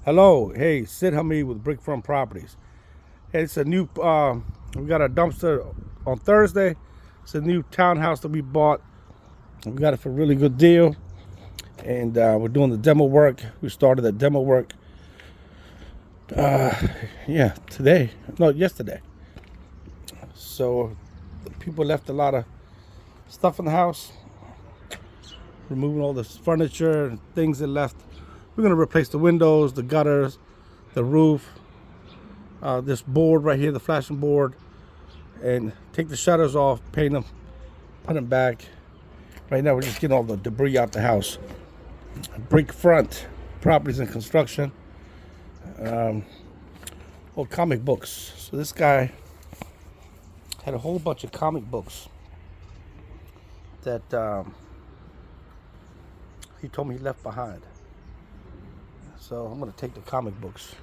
Hello, hey, Sid Hamid with Brick Front Properties. Hey, it's a new, we got a dumpster on Thursday. It's a new townhouse that we bought. We got it for a really good deal. And we're doing the demo work. We started the demo work, yesterday. So people left a lot of stuff in the house, removing all this furniture and things they left. We're gonna replace the windows, the gutters, the roof, this board right here, the flashing board, and take the shutters off, paint them, put them back. Right now we're just getting all the debris out the house. Brick Front Properties and Construction. Comic books. So this guy had a whole bunch of comic books that he told me he left behind. So I'm gonna take the comic books.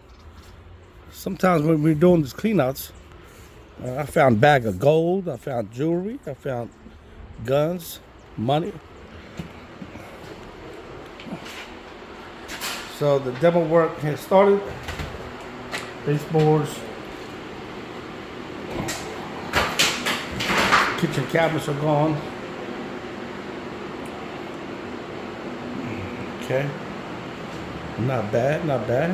Sometimes when we're doing these cleanouts, I found a bag of gold, I found jewelry, I found guns, money. So the demo work has started. Baseboards, kitchen cabinets are gone. Okay. Not bad, not bad.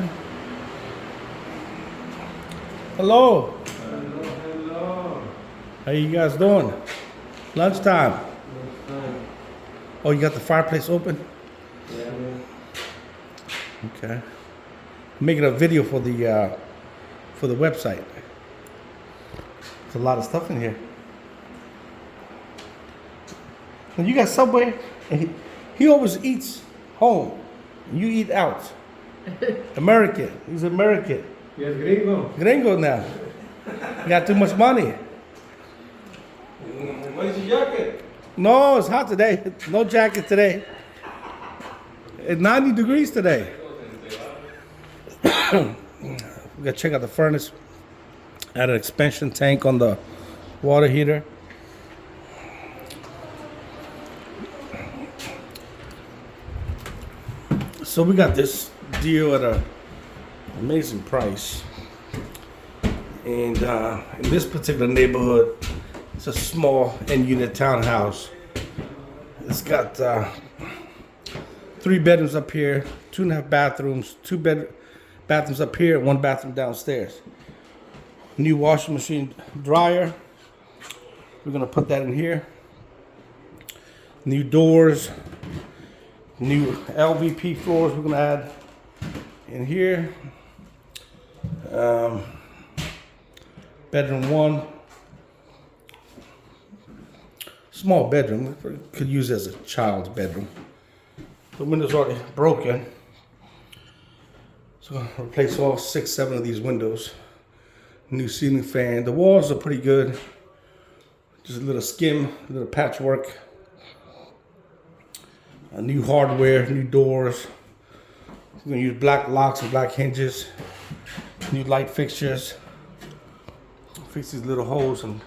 Hello. Hello. How you guys doing? Lunchtime. Oh, you got the fireplace open? Yeah, man. Okay. I'm making a video for the website. There's a lot of stuff in here. And you got Subway, and he always eats home. You eat out. American. He's American. Yes, gringo. Gringo now. You got too much money. Where's your jacket? No, it's hot today. No jacket today. It's 90 degrees today. We gotta check out the furnace. Add an expansion tank on the water heater. So we got this deal at an amazing price. And in this particular neighborhood, it's a small end-unit townhouse. It's got 3 bedrooms up here, 2.5 bathrooms, bathrooms up here, 1 bathroom downstairs. New washing machine, dryer. We're gonna put that in here. New doors, new LVP floors we're gonna add in here. Bedroom 1. Small bedroom, could use as a child's bedroom. The window's already broken. So I'm gonna replace all 6, 7 of these windows. New ceiling fan. The walls are pretty good. Just a little skim, a little patchwork. New hardware, new doors. We're gonna use black locks and black hinges. New light fixtures. Fix these little holes and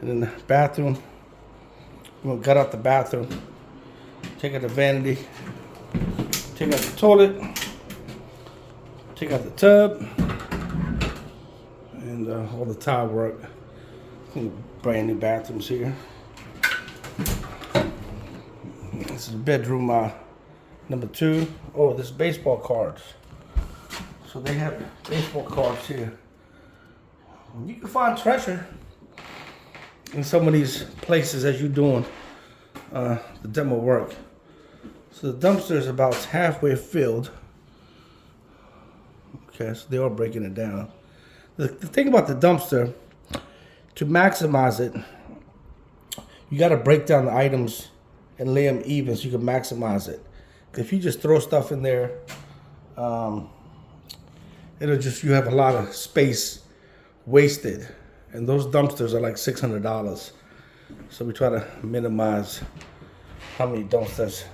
in the bathroom. We're gonna gut out the bathroom. Take out the vanity. Take out the toilet. Take out the tub. And all the tile work. Brand new bathrooms here. This is bedroom number 2. Oh, this is baseball cards. So they have baseball cards here. You can find treasure in some of these places as you're doing the demo work. So the dumpster is about halfway filled. Okay, so they are breaking it down. The thing about the dumpster, to maximize it, you got to break down the items and lay them even so you can maximize it. If you just throw stuff in there, you have a lot of space wasted. And those dumpsters are like $600. So we try to minimize how many dumpsters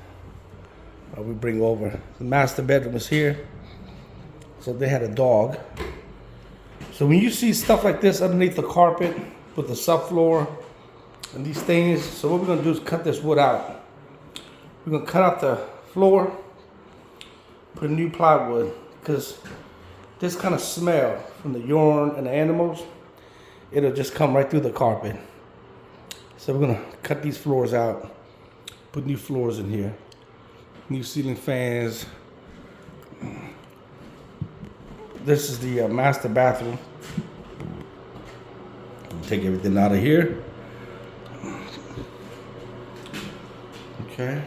we bring over. The master bedroom is here. So they had a dog. So when you see stuff like this underneath the carpet with the subfloor and these things, so what we're gonna do is cut this wood out. We're gonna cut out the floor, put a new plywood, because this kind of smell from the urine and the animals, it'll just come right through the carpet. So we're gonna cut these floors out, put new floors in here, new ceiling fans. This is the master bathroom. Take everything out of here. Okay.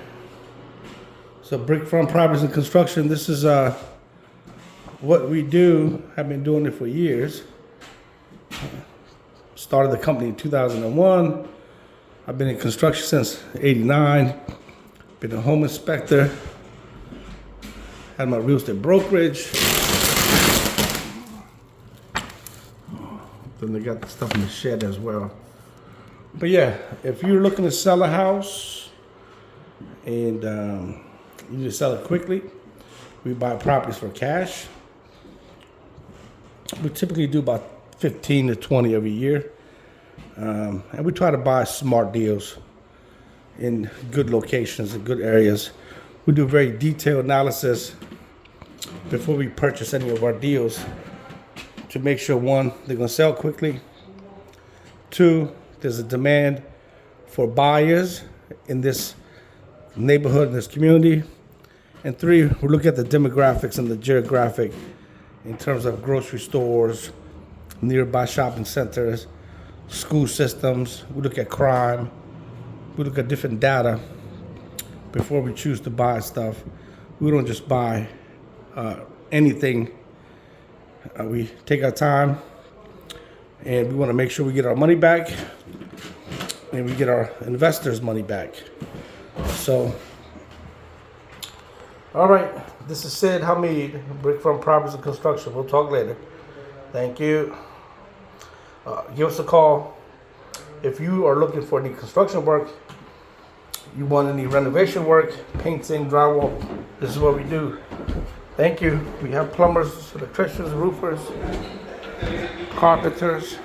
So brick front properties and construction, this is what we do. Have been doing it for years. Started the company in 2001. I've been in construction since '89. Been a home inspector. Had my real estate brokerage. Then they got the stuff in the shed as well. But yeah, if you're looking to sell a house and you just sell it quickly, we buy properties for cash. We typically do about 15 to 20 every year. And we try to buy smart deals in good locations and good areas. We do very detailed analysis before we purchase any of our deals to make sure, one, they're going to sell quickly. Two, there's a demand for buyers in this neighborhood, in this community. And three, we look at the demographics and the geographic in terms of grocery stores, nearby shopping centers, school systems. We look at crime. We look at different data before we choose to buy stuff. We don't just buy anything. We take our time, and we want to make sure we get our money back and we get our investors' money back. So, all right, this is Sid Hamid, Brick Front Properties and Construction. We'll talk later. Thank you. Give us a call if you are looking for any construction work, you want any renovation work, painting, drywall. This is what we do. Thank you. We have plumbers, electricians, roofers, carpenters.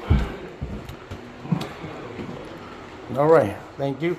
All right. Thank you.